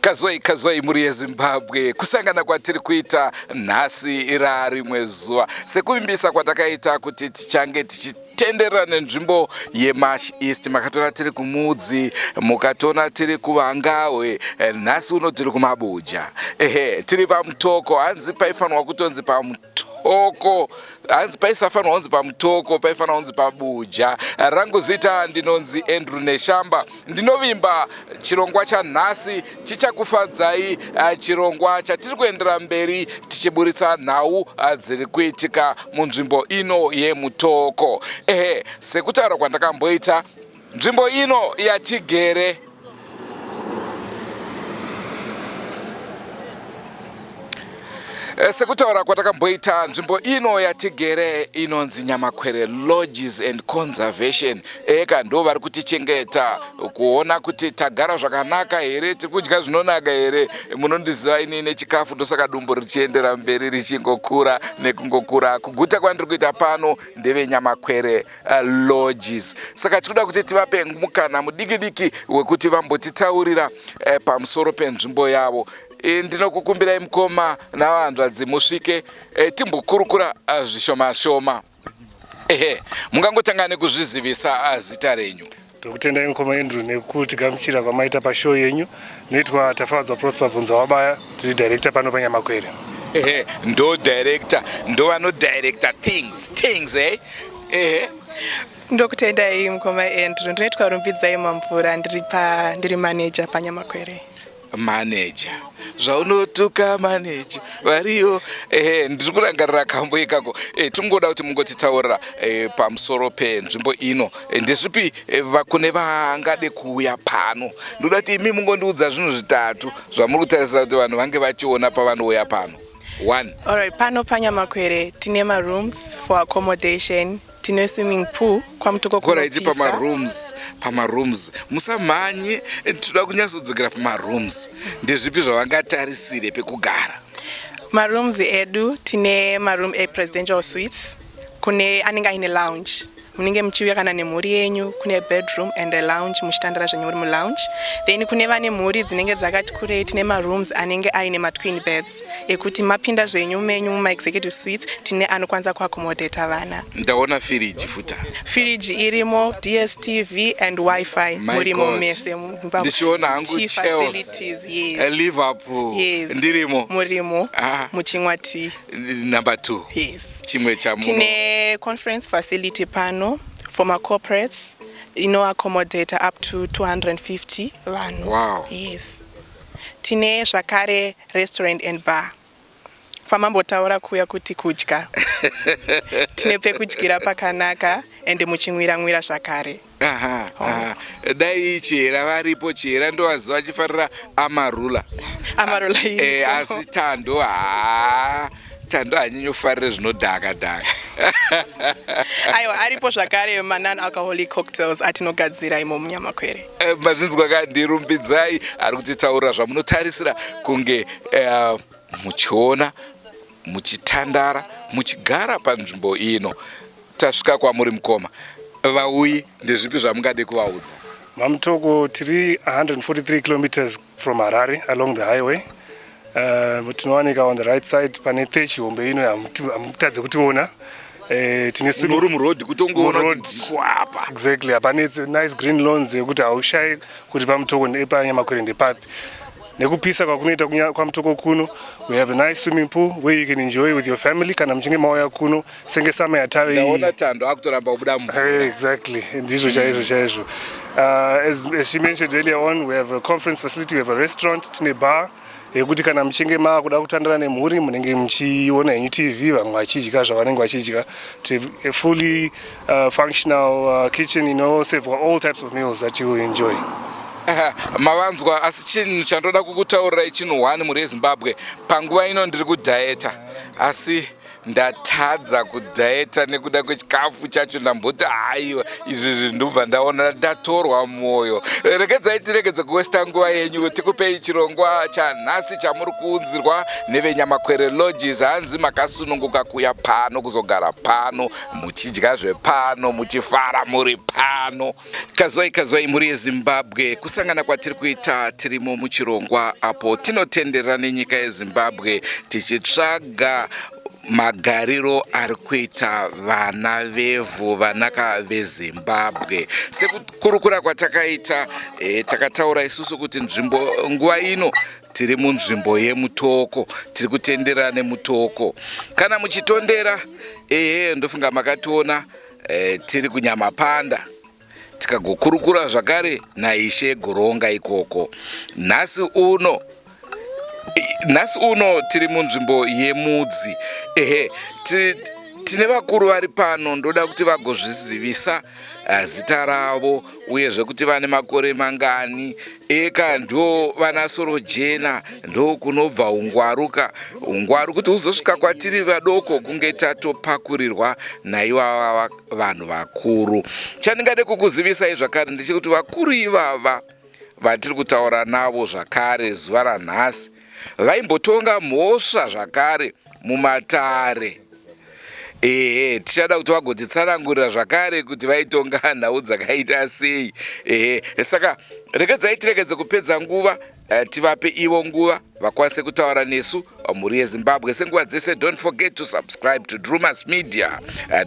Kazoi muri yeZimbabwe kusangana kwatiri kuita nhasi ira rimwe zuva sekuvimbisa kwatakaita kuti tichange tichitenderera nenzvimbo yeMarsh East. Makatona tiri kumudzi, mukatona tiri kuvangawe, nhasi uno tiri kumabuja. Tiri pamutoko, hanzi paifanwa kutonzi pamutoko, hanzi paisafanwa kunzi pamutoko, paifanwa kunzi pabuja. Rangu zita ndinonzi Andrew Neshamba. Ndinovimba chirongwa chanhasi chichakufadzai, chirongwa chatiri kuendera mberi tichiburitsa nhau dziri kuitika munzvimbo ino yeMutoko. Sekutaura kwandakamboita, nzvimbo ino yatigere sekutaura kwatakamboita nzvimbo ino yatigere inonzi Nyamakwere Lodges and Conservation. Eka ndo vari kutichengeta kuona kuti tagara zvakanaka here, tiri kudya zvinonaka here. Munondiziva ini nechikafu ndosaka dumbu richiendera mberi richingokura nekungokura. Kuguta kwandiri kuita pano ndeve Nyamakwere Lodges. Saka tikuda kuti tivape mukana mudiki wekuti vambotitaurira pamusoro penzvimbo yavo. Ndinokukumbirai mukoma navanhukadzi musvike timbokurukura zvishoma. Mungangotanga nekuzvizivisa zita renyu. Ndokutendai mukoma Andrew nekuti gamuchira kwamaita pashow yenyu. Noitwa Tafadzwa Prosper Bvunza Wabaya, tiri director pano paNyamakwere. Ndo director, ndo vano director things. Ndokutendai mukoma Andrew, ndinoitwa Rumbidzai Mamvura, ndiri manager paNyamakwere. Manager zvaunotuka manager variyo. Ndiri kurangarira kambo ikako. Tingoda kuti mungotitaurira pamusoro penzvimbo ino. Ndezvipi kune vangade kuuya pano? Ndoda kuti imi mungondiudza zvinhu zvitatu zvamuri kutarisira kuti vanhu vange vachiona pavanouya pano. 1. Alright, pano paNyamakwere tine rooms for accommodation, tine swimming pool kwamutoko kunopisa. Pamarooms musamhanye, toda kunyatsodzokera pamarooms. Ndezvipi zvavangatarisire pekugara? Marooms edu tine maroom presidential suites kune anenge aine lounge. Munenge muchiuya kana nemhuri yenyu, kune bedroom and a lounge, muchitandara zvenyu muri mulounge. Then kune vane mhuri dzinenge dzakati kurei, tine marooms anenge aine twin beds ekuti mapinda zvenyu menyu muma executive suites tine anokwanisa kuaccommodata vana. Ndaona fridge futa. Fridge irimo, DSTV and Wi-Fi murimo mese. Ndichiona hangu Chelsea, Liverpool. Yes. Ndirimo. Murimo. Muchimwa tea. Number 2. Yes. Chimwe chamuno. Tine conference facility pano for my corporates. Accommodate up to 250 vanhu. Wow. Yes. Tine zvakare restaurant and bar. Pamambotaura kuya kuti kudya. Tine pekudyira pakanaka and muchimwira zvakare. Dai chera varipo, chera ndo vaziva chifarira amarula. Amarula iyi. Asi tando hanyinyofarire zvinodhaka. Aiwa, aripo zvakare non-alcoholic cocktails atinogadzira imo muNyamakwere. Mazvinzwa kandirumbidzai ari kutitaurira zvamunotarisira kunge muchiona, muchitandara, muchigara panzvimbo ino. Tasvika kwamuri mukoma. Vauyi ndezvipi zvamungade kuvaudza? Mamutoko tiri 143 kilometers from Harare along the highway. Tinowanika on the right side pane techi hombe ino yamutadze kutiona. Tine swimming road kutongoona kwapa. Exactly. Apane nice green lawns yekuti haushai kuti paMutoko nepaNyamakwere ndepapi. Nekupisa kwakunoita kwaMutoko kuno, we have a nice swimming pool where you can enjoy with your family kana muchinge mauya kuno senge summer yatavi. Ndaona tando akutoramba kubuda mvura. Exactly. Ndizvo chaizvo. As she mentioned earlier on, we have a conference facility, we have a restaurant, tine bar. Yekuti kana muchinge makuda kutandara nemhuri munenge muchiona yenyu TV vamwe vachidya zvavanenge vachidya. A fully functional kitchen, serve all types of meals that you will enjoy. Mavanzwa, asi chinhu chandoda kukutaurirai chinhu 1 muri yeZimbabwe. Panguva ino ndiri kudhayeta, asi ndatadza kudhaeta nekuda kwechikafu chacho, ndamboti haiwa izvi ndobva ndaona ndatorwa mwoyo. Regedzai tiregedze kuwesta nguva yenyu, tikupei chirongwa chanhasi chamuri kuunzirwa nevenyamakwere lodges. Hanzi makasununguka kuya pano kuzogara pano, muchidya zvepano, muchifara muri pano. Kazwai muri yeZimbabwe, kusangana kwatiri kuita tirimo muchirongwa apo tinotenderera nenyika yeZimbabwe tichitsvaga magariro ari kuita vana vevhu, vanaka veZimbabwe. Sekukurukura kwatakaita, takataura isusu kuti nguva ino tiri munzvimbo yemutoko, tiri kutenderera nemutoko. Kana muchitondera, ndofunga makationa tiri kunyamapanda, tikagokurukura zvakare naishe goronga ikoko. Nhasi uno tiri munzvimbo yemudzi. Tine vakuru vari pano, ndoda kuti vagozvizivisa zita ravo uyezve kuti vane makore mangani. Eka ndo vana SOROJENA, ndo kunobva ungwaru kuti uzosvika kwatiri vadoko kunge tatopakurirwa naivava vanhu vakuru. Chandingade kukuzivisai zvakare ndechekuti vakuru ivava vatiri kutaura navo zvakare zuva ranhasi vaimbotonga mhosva zvakare mumatare. Tichada kuti vagotitsanangurira zvakare kuti vaitonga nhau dzakaita sei. Saka tiregedze kupedza nguva, tivape ivo nguva vakwanise kutaura nesu muri yeZimbabwe. Senguva dzese, don't forget to subscribe to Drewmas Media.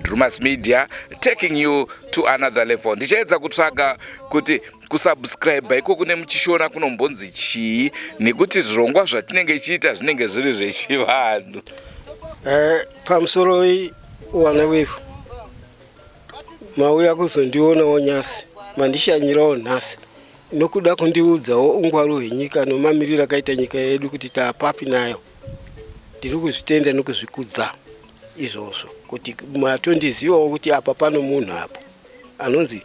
Drewmas Media taking you to another level. Ndichaedza kutsvaga kuti kusubscribe iko kune muchishona kunombonzi chii, nekuti zvirongwa zvatinenge chiita zvinenge zviri zvechivanhu. Pamusoro wana wefu mauya kuzondionawo nyasi, mandishanyirawo nhasi nokuda kundiudzawo ungwaru hwenyika nomamiriro akaita nyika yedu kuti taapapi nayo. Ndiri kuzvitenda nokuzvikudza izvozvo kuti matondizivawo kuti apa pano munhu apo anonzi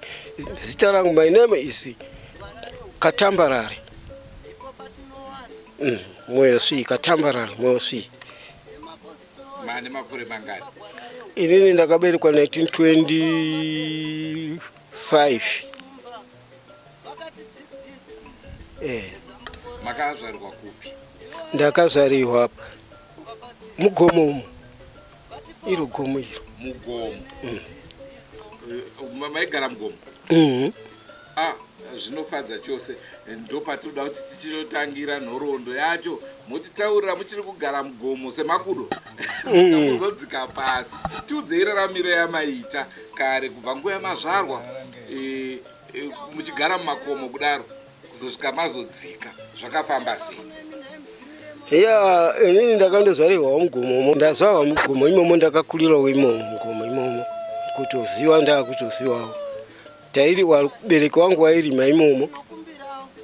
zita rangu, my name is Katambarare Moyo Swi, Katambarare Moyo Swi. Mane makore mangani? Inini ndakaberekwa 1925. Makazvarirwa kupi? Ndakazvarirwa hapa Mugomo. Iro gomo iro. Mugomo. Maigara Mugomo? Zvinofadza chose. Ndopatinoda kuti tichinotangira nhoroondo yacho, mutitaurira muchiri kugara Mugomo semakudo. Muzodzika pasi. Tiudzei raramiro yamaita kare kubva nguva yamazvarwa, muchigara mumakomo kudaro kuzosvika mazodzika. Zvakafamba sei? Inini ndakandozvarirwa Mugomo. Ndazvarwa Mugomo imomo, ndakakurirawo imomo Mugomo imomo. Kutoziva ndakutozivawo. Tairi wabereki wangu wairima imomo,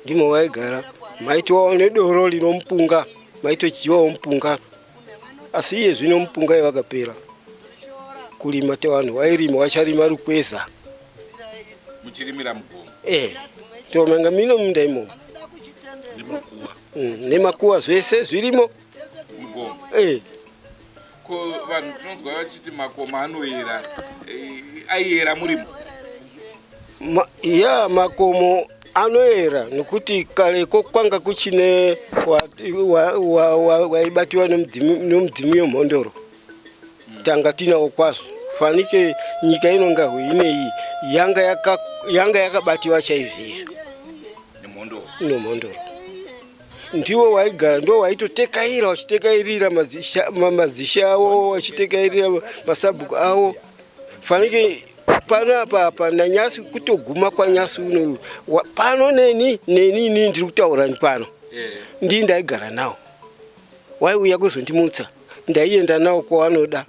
ndimo waigara. Maitovawo nedoro rinompunga, maitochiwawo mupunga. Asi iye zvino mupunga wakapera. Kurima tevanhu wairima, wacharima rukweza. Muchirimira Mugomo? Tomanga mino munda imomo. Nemakuwa? Nemakuwa zvese zvirimo Mugomo? Ko vanhu tinonzwa vachiti makomo anoyera, aiyera murimo? Makomo anoyera nokuti kareko kwanga kuchine waibatiwa nomudzimi wemhondoro. Tanga tinawo kwazvo. Fanike nyika inonga hweineyi yanga yakabatiwa chaizvizvo nemhondoro. Ndiwo waigara, ndo waitotekaira, wachitekairira madzisha awo, wachitekairira masabhuku awo. Fanike panapa nanyasi kutoguma kwa nyasi uno pano neni ndiri kutaura ni pano. Ndi ndaigara nawo. Waiuya kuzondimutsa, ndaienda nawo kwavanoda.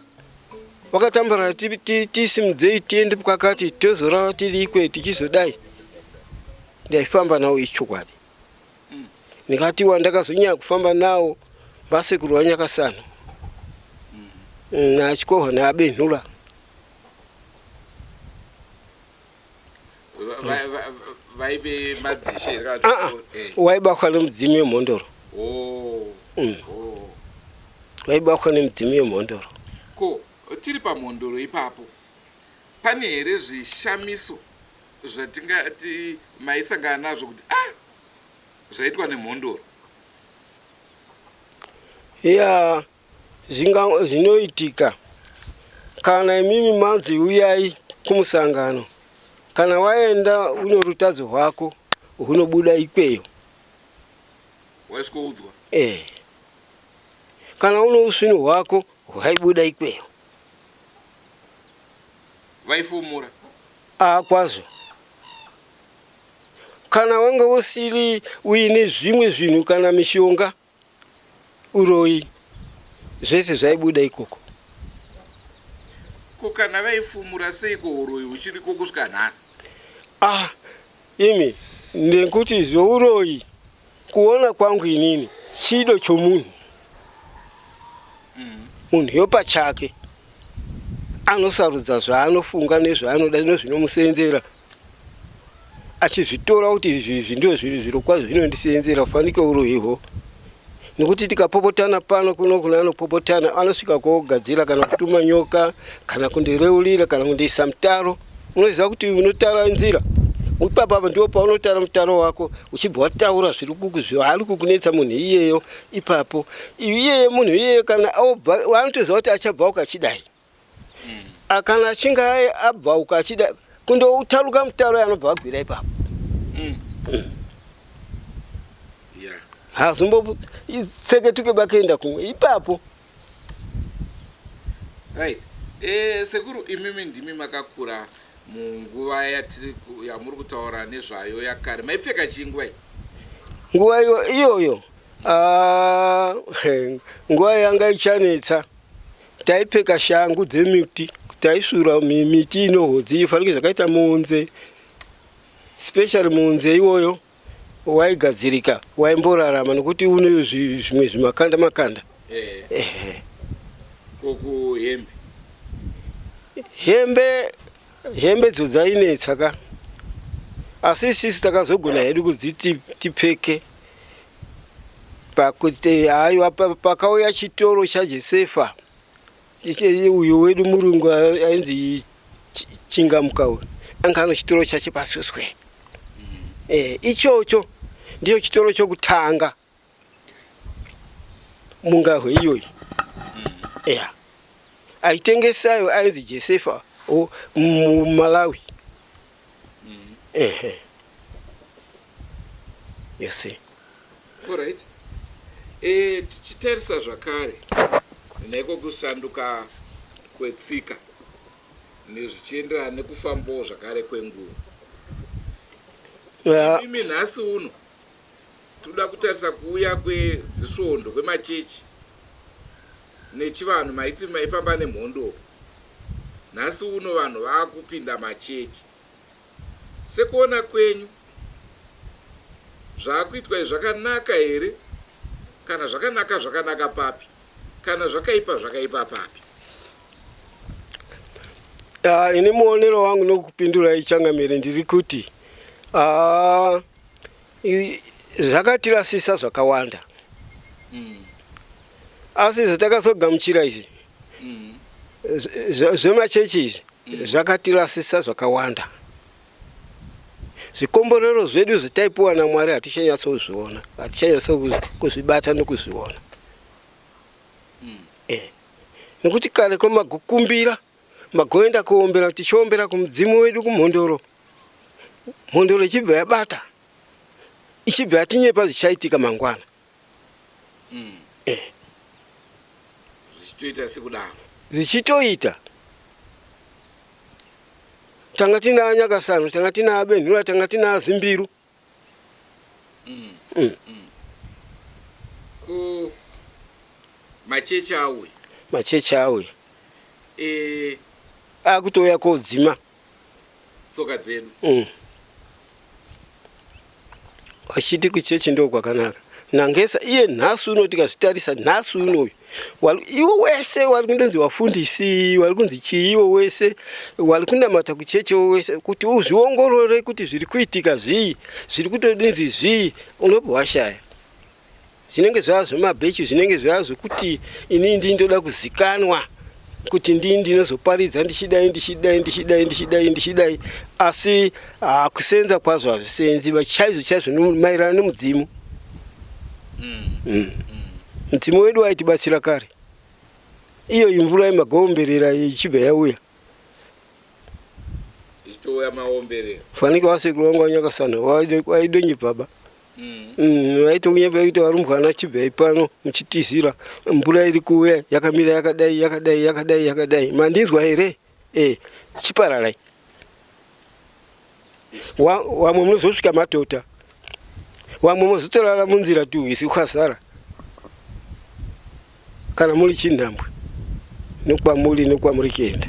Vakatambara tisimudzei tiende pakati tozorara tiri ikwe tichizodai. Ndaifamba nawo ichokwadi. Nikati wandakazonyanya kufamba nawo vasekuru vanyakasano. Nachikohwa nabenhura. Vaibe madzishe waibakwa nomudzimi wemhondoro. Waibakwa nomudzimi wemhondoro. ko tiri pamhondoro ipapo pane here zvishamiso zvatingati maisangana nazvo kuti zvaitwa nemhondoro? ya zvinoitika kana imimi manzi uyai kumusangano, kana waenda uno rutadzo rwako hunobuda ikweyo. Waiswoudzwa? Kana uno uswino hwako hwaibuda ikweyo. Vaifumura? Kwazo. Kana wanga usiri uine zvimwe zvinhu kana mishonga uroi zvese zvaibuda ikoko. Ko kana vaifumura seiko uroi uchiriko kusvika nhasi? Imi ndekuti zvouroi kuona kwangu inini chido chomunhu. Munhu yopa chake anosarudza zvaanofunga nezvaanoda nezvinomusenzera, achizvitora kuti izvi ndio zviro kwazvo zvinondisenzera kufanike uroiho. Nekuti tikapopotana pano kuno kuna anopopotana anosvika kogadzira kana kutuma nyoka kana kundireurira kana kundiisa mutaro. Unoziva kuti unotara nzira upapa ndipo paunotara mutaro wako uchibva wataura zviri ari kukunetsa munhu iyeyo ipapo. Iyeye munhu iyeye kana wanotoziva kuti achabva ukachidai. Kana achinga abva ukachida kundoutaruka mutaro yanobva agwira ipapo. Hazumbo tseketuke bakaenda kumwe ipapo. Right. Sekuru, imimi ndimi makakura munguva yamuri kutaura nezvayo yakare. Maipfeka chingwa? Nguva iyoyo nguva yanga ichanetsa taipfeka shangu dzemiti, taisura miti inohodzi ifanike zvakaita muunze, especially muunze iwoyo waigadzirika waimborarama nekuti une zvimwe zvimakanda. Koku hembe dzo dzainetsa ka, asi sisi takazogona hedu kudziti tipfeke. Pakuti hayo pakauya chitoro chaJosefa uyo wedu murungu ainzi Chingamuka, anga chitoro chache paSoswe. Ichocho ndiyo chitoro chokutanga mungahwe iyoyo. Aitengesayo ainzi Josefa Malawi. You see. All right. Tichitarisa zvakare neko kushanduka kwetsika nezvichienderana nekufambawo zvakare kwenguva. Mimi nhasi uno toda kutarisa kuuya kwedzisvondo kwemachechi nechivanhu maiti maifamba nemhondo. Nhasi uno vanhu vaakupinda machechi. Sekuona kwenyu zvaakuitwa zvakanaka here? Kana zvakanaka papi? Kana zvakaipa papi? Ine muonero wangu nokupindura ichangamire ndiri kuti zvakatirasisa zvakawanda. Asi zvatakazogamuchira izvi zvemachechi izvi zvakatirasisa zvakawanda. Zvikomborero zvedu zvitaipiwa naMwari hatichanyatsoziona, hatichanyatso nekuzviona. Nekuti kare magokumbira magoenda kuombera, tichiombera kumudzimu wedu kumhondoro. Mhondoro ichibva yabata, ichibva yatinyepa zvichaitika mangwana. Zvichitoita sekudaro. Zvichitoita. Tanga tina Nyakasano, tanga tina Abenhura, tanga tina Zimbiru. Ko machechi awe. Machechi awe. Akutoya kodzima tsoka dzedu. Wachiti kuchechi ndo kwakanaka. Nangesa iye nhasi uno tikazvitarisa nhasi uno iwo wese wari kundonzi wafundisi, wari kunzi chiiwo wese, wari kunamata kuchechi wese kuti uzviongorore kuti zviri kuitika zvii, zviri kutodinzi zvii, unobva washaya. Zvinenge zvazvo mabhechi, zvinenge zvazvo kuti inini ndindoda kuzikanwa kuti ndinozoparidza ndichidai asi kusenza kwazvo hazvisenzi chaizvo maererano nemudzimu. Mudzimu wedu waitibatsira kare, iyo imvura yemagomberera ichibva yauya fanike wasekuru wangu wanyakasana waidonye baba vaitonyemba kuti varumbwana chibva pano muchitizira mvura iri kuuya yakamira yakadai mandinzwa here chipararai wamwe munozosvika matota wamwe muzotorara munzira tu isi kwazara kana muri chinhambwe nokwamuri kuenda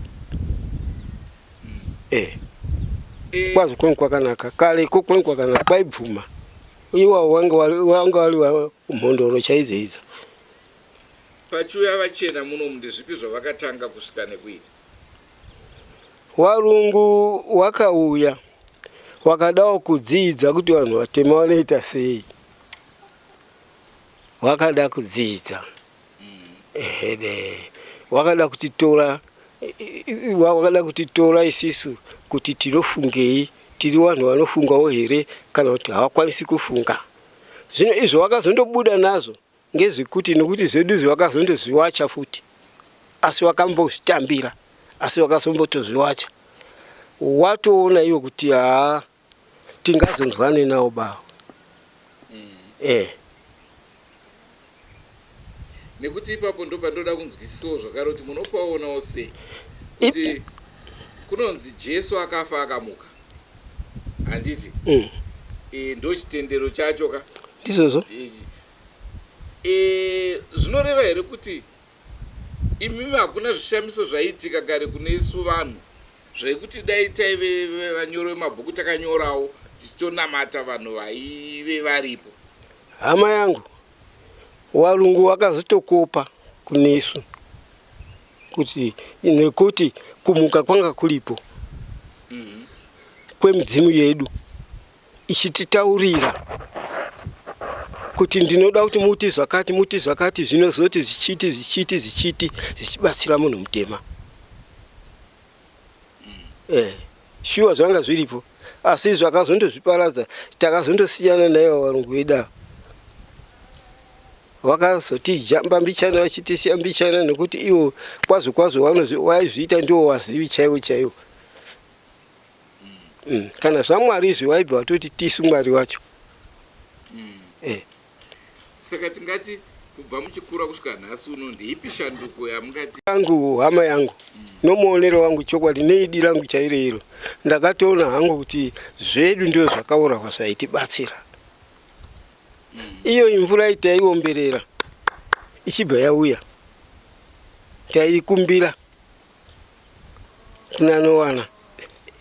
kwazo kwengu kwakanaka kare kwengu kwakanaka kwaibvuma iwawo wanga wali mhondoro chaizeiza. Pachiuya vachena muno ndezvipi zvavakatanga kusvika nekuita? Warungu wakauya wakadawo kudzidza kuti vanhu vatema vanoita sei, wakada kudzidza wakada kutitora isisu kuti tinofungei, tiri vanhu vanofungawo here kana kuti havakwanisi kufunga. Zvino izvo wakazondobuda nazvo ngezvekuti nokuti zvedu zvakazondozviwacha futi, asi wakambozvitambira, asi wakazombotozviwacha. Watoona iwo kuti tingazonzwane nawo bawo. Nekuti ipapo ndo pandoda kunzwisisawo zvakare kuti munopaonawo sei kuti kunonzi Jesu akafa akamuka, handiti? Ndo chitendero chacho ka ndizvozvo. Zvinoreva here kuti imimi hakuna zvishamiso zvaiitika kare kune isu vanhu zvaikuti dai taive vanyoro vemabhuku takanyorawo tichitonamata vanhu vaive varipo? Hama yangu, warungu wakazotokopa kunesu kuti nekuti kumuka kwanga kulipo kwemidzimu yedu ichititaurira kuti ndinoda kuti muti zvakati zvinozoti zvichiti zvichibatsira munhu mutema. Shuwa zvanga zviripo, asi zvakazondozviparadza takazondosiyana nayo varungu vedu. Wakazotijamba mbichana vachitisiya mbichana nekuti iwo kwazo waizviita ndiwo wazivi chaiwo. Kana zvamwari izvi waibva watoti tisu mwari wacho. Saka tingati kubva muchikura kusvika nhasi uno ndeipi shanduko yamungati? Hama yangu nomuonero wangu chokwadi neidi rangu chairo ndakatoona hangu kuti zvedu ndio zvakaurwa zvaitibatsira. Iyo imvura itaiomberera ichibva yauya taikumbira kunanowana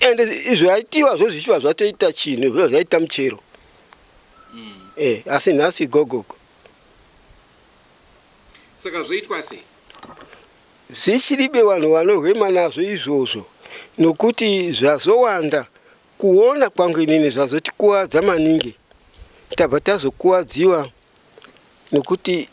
ende izvo aitiwa zvo zvichiva zvatoita chinhu zvaita muchero. Asi nhasi gogogo. Saka zvoitwa sei? Zvichiribe vanhu vanohwema nazvo izvozvo nokuti zvazowanda. Kuona kwangu inini zvazotikuwadza maningi, tabva tazokuwadziwa nokuti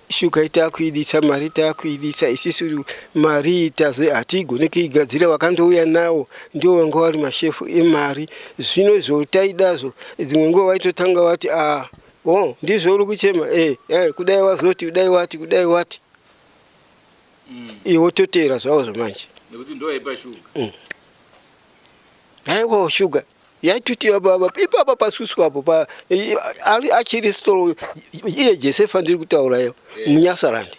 shuka itakuiditsa, mari itakuiditsa, isisu mari itaze hatigone kuigadzira, wakandouya nawo ndio wanga vari mashefu emari. Zvino zvotaidazvo dzimwe nguva waitotanga wati ndizvo uri kuchema, kudai wazoti kudai wati iwo totera zvavo zvamanje nekuti ndo waipa shuga. Haiwa shuga yaituti ipapa pasusu apo achiri storo iye Josefa ndiri kutaurayo munyasarandi.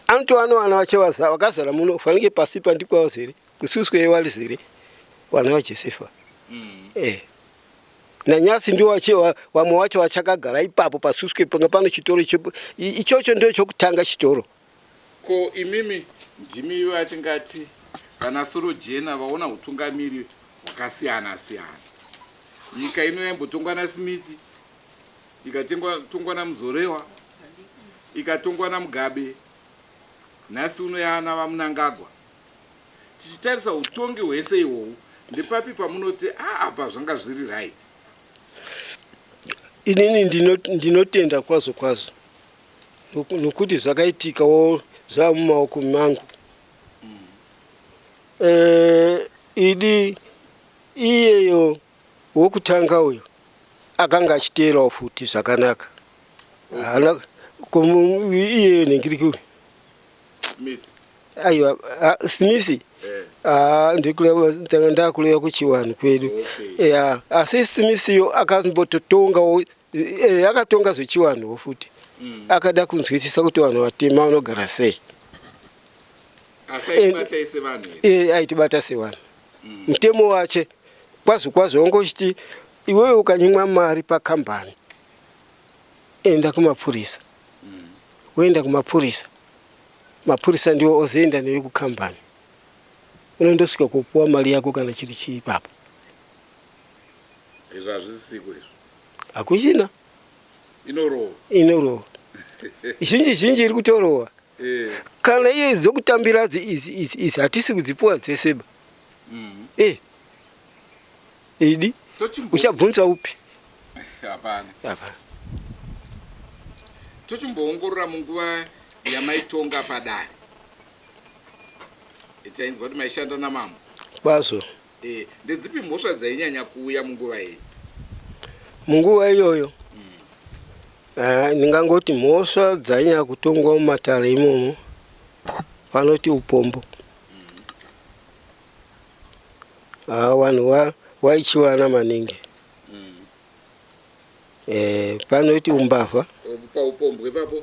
Anotovana vana vache vakazara muno fanike pasi pandikwawo zere kususwe yewali zere vana vaJosefa. Nanyasi ndio wamwe wacho vachakagara ipapo pasuswe pano chitoro ichocho ndio chokutanga chitoro. Ko imimi ndimi vatingati kana SOROJENA vaona utungamiri wakasiyana siyana. Nyika ino yaimbotongwa naSmith, ikatongwa naMuzorewa, ikatongwa naMugabe, nhasi uno yana vaMunangagwa. Tichitarisa utongi hwese ihwohwo ndepapi pamunoti apa zvanga zviri right? Inini ndinotenda kwazo nokuti zvakaitikawo za mumaoko mangu. Idi iyeyo wokutanga uyo akanga achiteerawo futi zvakanaka. Iyeyo nengiri kuri Smith. Aiwa, Smith. Ndakuleva kuchiwani kwedu. Asi Smith yo akazimbototonga akatonga zvechiwani futi. Akada kunzwisisa kuti vanhu vatema vanogara sei. Asaibata ise vanhu. Aitibata sevanhu. Mutemo wache kwazo ongochiti iwewe ukanyimwa mari pakambani enda kumapurisa. Woenda kumapurisa. Mapurisa ndio ozoenda newe kukambani. Unondosvika kupuwa mari yako kana chiri chipapo. Izvo hazvisisiko izvo. Hakuchina. Inorowa. Zhinji iri kutorowa. Kana iye dzokutambira izi hatisi kudzipuwa dzeseba. Idi uchabvunza upi? Hapana. Tochimboongorora munguva yamaitonga padare. Itainzwa kuti maishanda namambo. Kwazo. Ndedzipi mhosva dzainyanya kuuya munguva iyi? Munguva iyoyo ndingangoti mhosva dzainyanya kutongwa mumatare imomo vanoti upombo. Vanhu waichiwana maningi. Panoti umbavha. Paupombo ipapo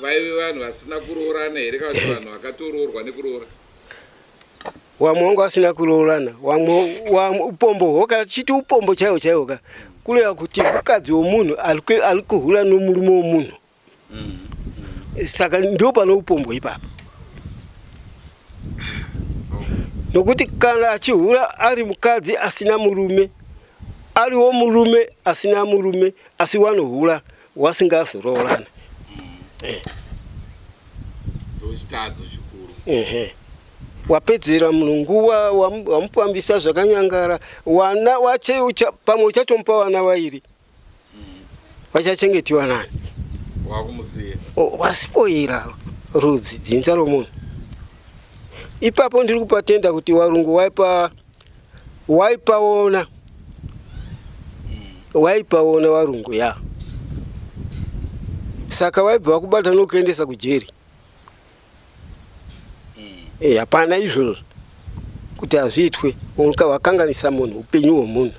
vaive vanhu vasina kuroorana here kana kuti vanhu vakatoroorwa nekuroora? Wamwe wanga asina kuroorana, wamwe upombo hwoka chiti upombo chaiwo ka kureva kuti mukadzi womunhu ari kuhura nomurume womunhu. Saka ndo pano upombo ipapo. Nokuti kana achihura ari mukadzi asina murume, ariwo murume asina murume, asi wanohura wasingazoroorana. Ndochitadzo chikuru. Wapedzera mulunguwa wamupambisa zvakanyangara, wana wache pamwe uchatomupa wana vairi. Vachachengetiwa nani? Wakumuziya. Wasipoira rudzi dzinza romunhu. Ipapo ndiri kupatenda kuti varungu waipaona varungu ya. Saka waibva kubata nokuendesa kujeri. Hapana izvozvo kuti hazviitwe wakanganisa munhu upenyu hwomunhu.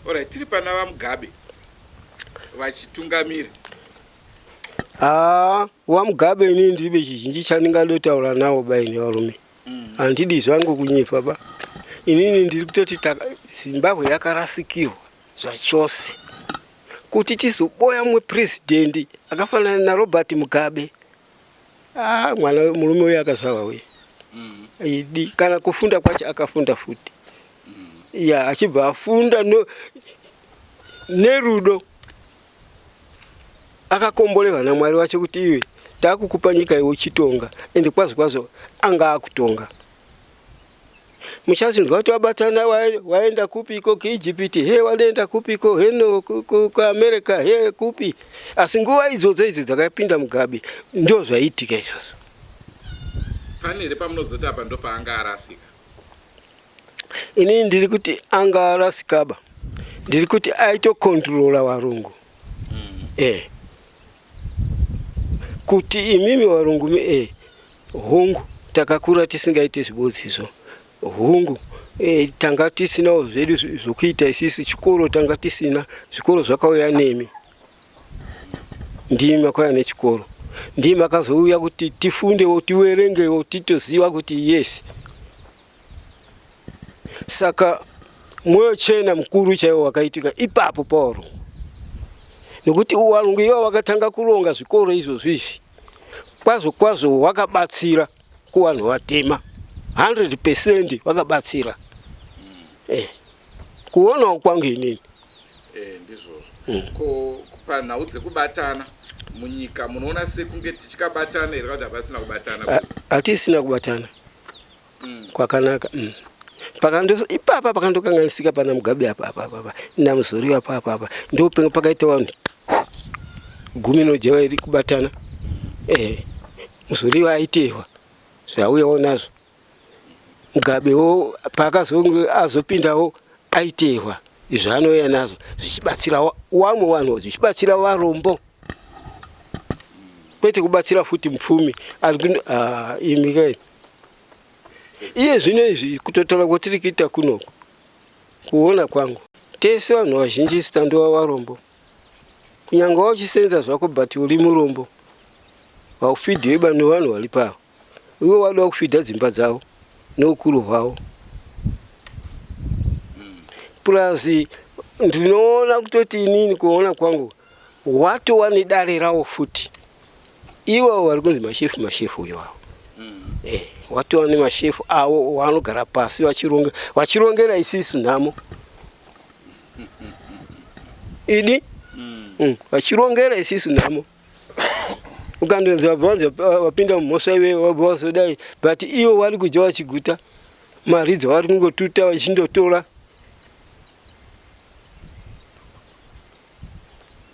Alright, tiri pana vamugabe vachitungamira. Wamugabe inini ndiribe chizhinji chandingadotaura nawo baine varume. Handidi zvangu kunyepa ba. Inini ndiri kutoti Zimbabwe yakarasikirwa zvachose. Kuti tizoboya mumwe president akafanana naRobert Mugabe. Mwana murume uyu akazvarwa uyu. Idi kana kufunda kwacho akafunda futi. Achibva afunda nerudo. Akakomboreva naMwari wacho kuti iwe takukupa nyika yochitonga ende kwazo anga akutonga. Muchazvinzwa kuti wabatana waenda kupiko kuIjipiti, wadaenda kupiko heno kuAmerica, kupi. Asi nguva idzodzo dzakapinda Mugabe ndo zvaiitika izvozvo. Pane here pamunozoti apa ndo paanga arasika? Inini ndiri kuti anga arasikaba. Ndiri kuti aitokontrolora varungu. Kuti imimi varungu hongu takakura tisingaite zvibodzizvo. Hongu tanga tisinawo zvedu zvokuita isisu, chikoro tanga tisina, zvikoro zvakauya nemi. Ndimi makauya nechikoro. Ndimi makazouya kuti tifundewo, tiwerengewo, titoziva kuti yes. Saka mwoyo chena mukuru chaiwo wakaitika ipapo pavarungu. Nokuti varungu ivo vakatanga kuronga zvikoro izvozvizvi. Kwazo wakabatsira kuvanhu vatema. 100% wakabatsira. Kuonawo kwangu inini. Ndizvozvo. Ko panhau dzekubatana munyika munoona sekunge tichikabatana here kana kuti hapasina kubatana? Hatisina kubatana. Kwakanaka. Ipapa pakandokanganisika pana Mugabe apa. Namuzoriwa apa. Ndo pakaita vanhu 10 iri kubatana. musori aitewa zvauyawo nazvo mugabewo pakazonge azopindawo aitewa izvanouya nazvo zvichibatsira wamwe vanhu zvichibatsira varombo kwete kubatsira futi mupfumi ari imikai iye zvino izvi kutotaura kwatiri kuita kunoko kuona kwangu tese vanhu vazhinji sitandova varombo kunyanga wachisenza zvako but uri murombo waufidhiweba nevanhu vari pavo iwe wada kufidha dzimba dzavo neukuru hwavo plus ndinoona kutoti inini kuona kwangu watova nedare ravo futi iwavo vari kunzi mashefu iwavo watova nemashefu avo vanogara pasi vachirongera isisu nhamo idi vachirongera isisu nhamo ukandonzi wapinda mumhosva iwe wabva wazodai but ivo vari kudya vachiguta mari dzavari kungotuta vachindotora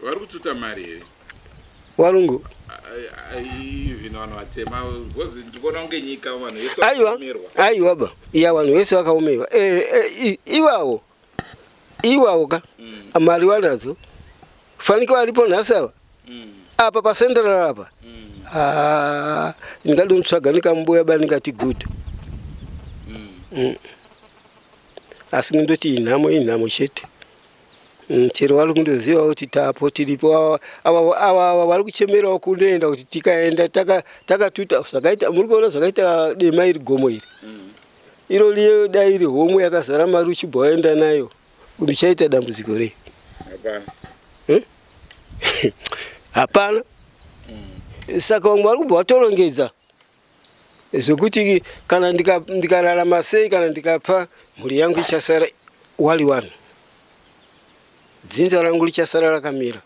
vari kututa mari here varungu vino vanhu vatema because ndikuona kunge nyika vanhu vese aiwa ba iya vanhu vese vakaomerwa iwawo ka mari vanadzo fanika varipo nhasi ava apa pasendera apa ndingadomutsvaga nikamboya ba ndingati good asi kundoti inhamo chete chero vari kundoziva kuti tapo tiripo ava vari kuchemerawo kundoenda kuti tikaenda takatuta zvakaita muri kuona zvakaita dema iri gomo iri iro liye dai iri homwe yakazara mari uchibva waenda nayo uchaita dambudziko rei hapana saka vamwe vari kubva vatorongedza zvokuti kana ndikararama sei kana ndikapfa mhuri yangu ichasara wali wanu dzinza rangu richasara rakamira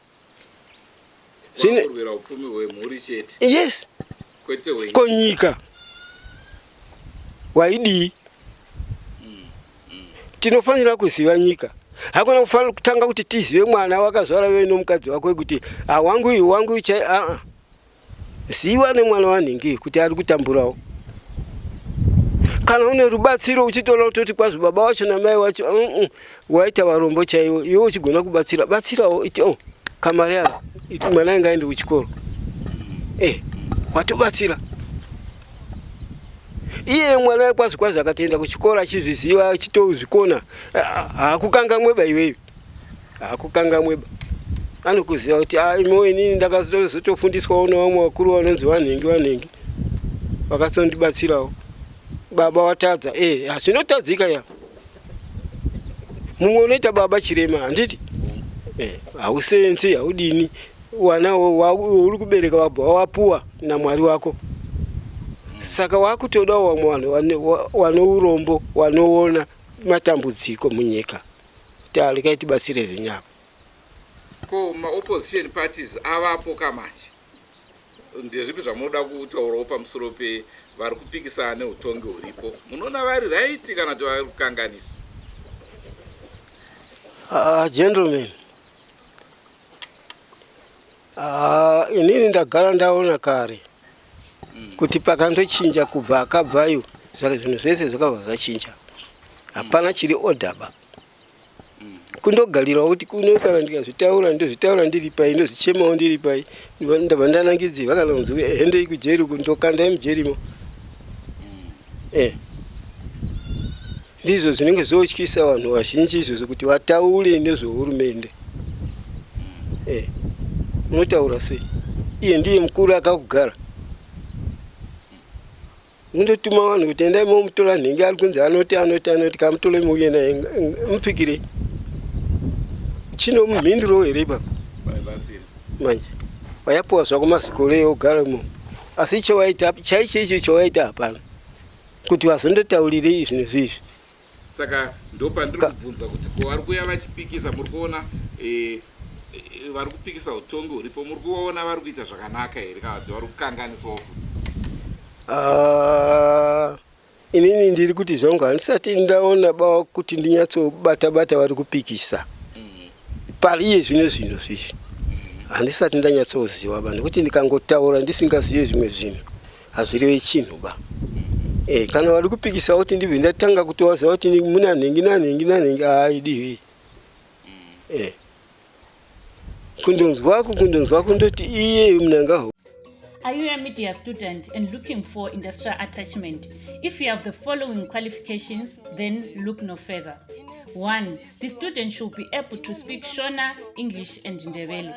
yes konyika waidii tinofanira kuziva nyika hakuna kufanira kutanga kuti tizive mwana wakazvara wewe nomukadzi wako kuti wangu ziva nemwana wanhingi kuti ari kutamburawo kana une rubatsiro uchitola kutoti kwazi baba wacho namai wacho waita varombo chaivo iwe uchigona kubatsira batsirawo iti kamari yako iti mwana anga aende kuchikoro watobatsira iye mwana kwazi akatoenda kuchikoro achizviziva achitozvikona hakukangamweba iwewe hakukangamweba anokuziva kuti imowe inini ndakazotofundiswawo nevamwe vakuru vanonzi vanhengi vakasondibatsirawo baba watadza zvinotadzika ya mumwe unoita baba chirema handiti hausenzi haudini wana uri kubereka wabva wapuwa namwari wako saka wakutodawo vamwe vanhu vanourombo vanoona matambudziko munyika kuti alikaitibatsire zvenyama ko maopposition parties avapo kamanje ndezvipi zvamunoda kutaurawo pamusoro vari kupikisana neutongi huripo munoona vari right kana kuti vari kukanganisa gentlemen inini ndagara ndaona kare kuti pakandochinja kubva akabvayo zvinhu zvese zvakabva zvachinja hapana chiri odhaba kundogarirawo kuti kuno kana ndikazvitaura ndozvitaura ndiri pai ndozvichemawo ndiri pai ndabva ndanangidziva kana kunzi endei kujeri kundokandai mujerimo ndizvo zvinenge zvotyisa vanhu vazhinji izvozvo kuti vataure nezvehurumende unotaura sei iye ndiye mukuru akakugara undotuma vanhu kuti endai momutora nhengi ari kunzi anoti kamutore muuye naye mupikirei chino mumhinduro here baba manje wayapuwa zvako mazikore ogaramo asi chowaita chaicho icho chowaita hapana kuti vazondotaurirei zvinhu zvizvi saka ndopandiri kubvunza kuti ko vari kuuya vachipikisa muri kuona vari kupikisa utongi huripo muri kuona vari kuita zvakanaka here kana kuti vari kukanganisawo futi inini ndiri kuti zvangu handisati ndaona bawa kuti ndinyatsobata vari kupikisa pariye zvino zvizvi handisati ndanyatsoziva vanhu kuti ndikangotaura ndisingazive zvimwe zvinhu hazvirevi chinhu ba. Kana vari kupikisa kuti ndibve ndatanga kutovaziva kuti muna nhengi haidivi. Kundonzwa kundoti iye mnangaho. Are you a media student and looking for industrial attachment? If you have the following qualifications, then look no further. 1. The student should be able to speak Shona, English and Ndebele.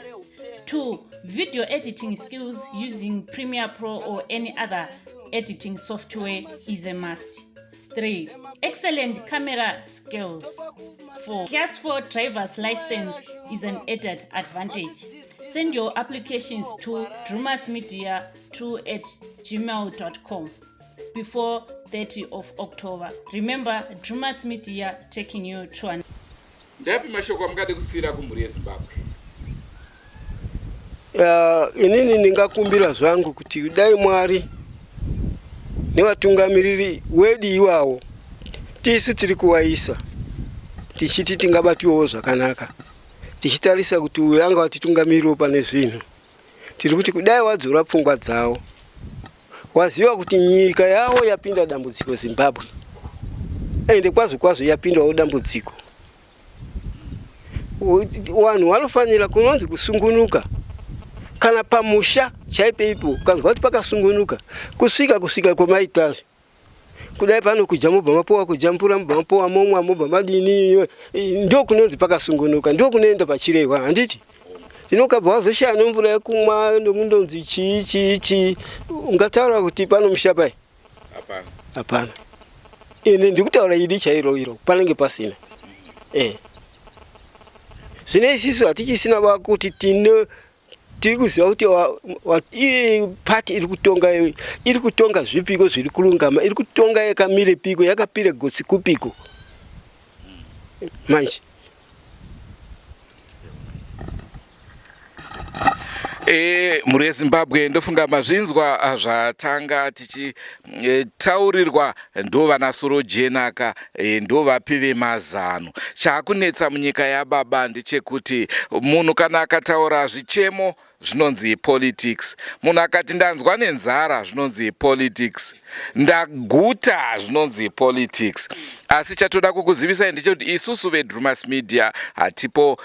2. Video editing skills using Premiere Pro or any other editing software is a must. 3. Excellent camera skills. 4. Class 4 driver's license is an added advantage. Send your applications to drewmasmedia2@gmail.com before 30 of October. Remember, Drewmas Media taking you to an... Ndapi mashoko amungade kusira kumhuri yeZimbabwe? Inini ndingakumbira zvangu kuti dai Mwari nevatungamiriri wedi iwawo tisu tiri kuwaisa tichiti tingabatiwawo zvakanaka, tichitarisa kuti uyu anga vatitungamiriro pane zvinhu. Tiri kuti kudai wadzora pfungwa dzawo, waziva kuti nyika yawo yapinda dambudziko Zimbabwe, ende kwazvo yapindawo dambudziko. Vanhu vanofanira kunonzi kusungunuka. Kana pamusha chaipepo ukazwa kuti pakasungunuka kusvika kwamaitazvo, kudai pano kuja mobva mapowa kujambura mobva mapowa momwa mobva madini, ndo kunonzi pakasungunuka, ndo kunoenda pachirehwa. Handiti inokabva wazoshaya mvura yekumwa ndomundonzi chii ungataura kuti pano mushapai? Hapana. Ine ndikutaura idi chairo panenge pasina. Zvine isisu hatichisina vakuti tiri kuziva kuti pati iri kutonga zvipiko zviri kurungama, iri kutonga yakamire piko, yakapire gotsi kupiko manje. Mhuri yeZimbabwe, ndofunga mazvinzwa zvatanga tichitaurirwa ndo vana SOROJENA ka ndo vapi vemazano. Chakunetsa munyika yababa ndechekuti munhu kana akataura zvichemo zvinonzi politics, munhu akati ndanzwa nenzara zvinonzi politics, ndaguta zvinonzi politics. Asi chatoda kukuzivisai ndechekuti isusu veDrewmas Media hatipo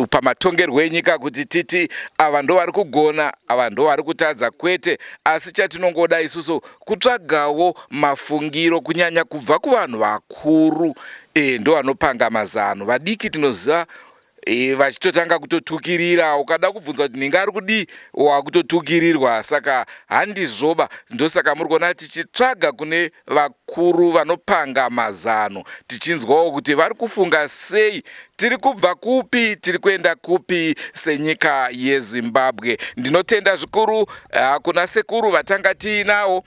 pamatongerwo enyika kuti titi ava ndo vari kugona, ava ndo vari kutadza, kwete. Asi chatinongoda isusu kutsvagawo mafungiro kunyanya kubva kuvanhu vakuru, ndo vanopanga mazano. Vadiki tinoziva vachitotanga kutotukirira, ukada kubvunza kuti ninga ari kudi wakutotukirirwa, saka handizoba. Ndosaka muri kuona tichitsvaga kune vakuru vanopanga mazano, tichinzwawo kuti vari kufunga sei, tiri kubva kupi, tiri kuenda kupi senyika yeZimbabwe. Ndinotenda zvikuru kuna Sekuru vatanga tiinawo.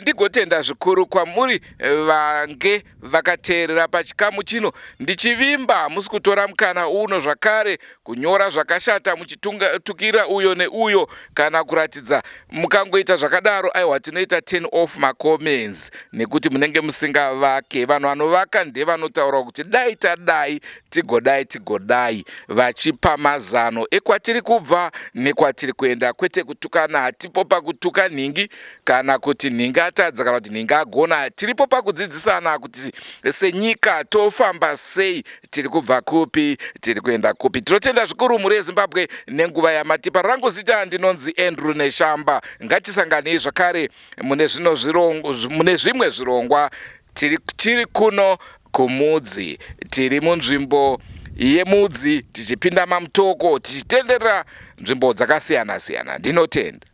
Ndigotenda zvikuru kwamuri vange vakateerera pachikamu chino. Ndichivimba musi kutora mukana uno zvakare kunyora zvakashata muchitukira uyo neuyo, kana kuratidza mukangoita zvakadaro, aiwa tinoita 10 off macomments, nekuti munenge musingavake. Vanhu vanovaka ndevanotaura kuti dai tadai tigodai, vachipa mazano ekwatiri kubva nekwatiri kuenda, kwete kutukana. Hatipo pakutuka nhingi kana kuti nhingi atadza kana kuti nhingi agona. Tiripo pakudzidzisana kuti senyika tofamba sei, tiri kubva kupi, tiri kuenda kupi. Tinotenda zvikuru mhuri yeZimbabwe nenguva yamatipa. Rangu zita ndinonzi Andrew Neshamba. Ngatisanganei zvakare mune zvimwe zvirongwa. Tiri kuno kumudzi, tiri munzvimbo yemudzi, tichipinda mamutoko, tichitenderera nzvimbo dzakasiyana siyana. Ndinotenda.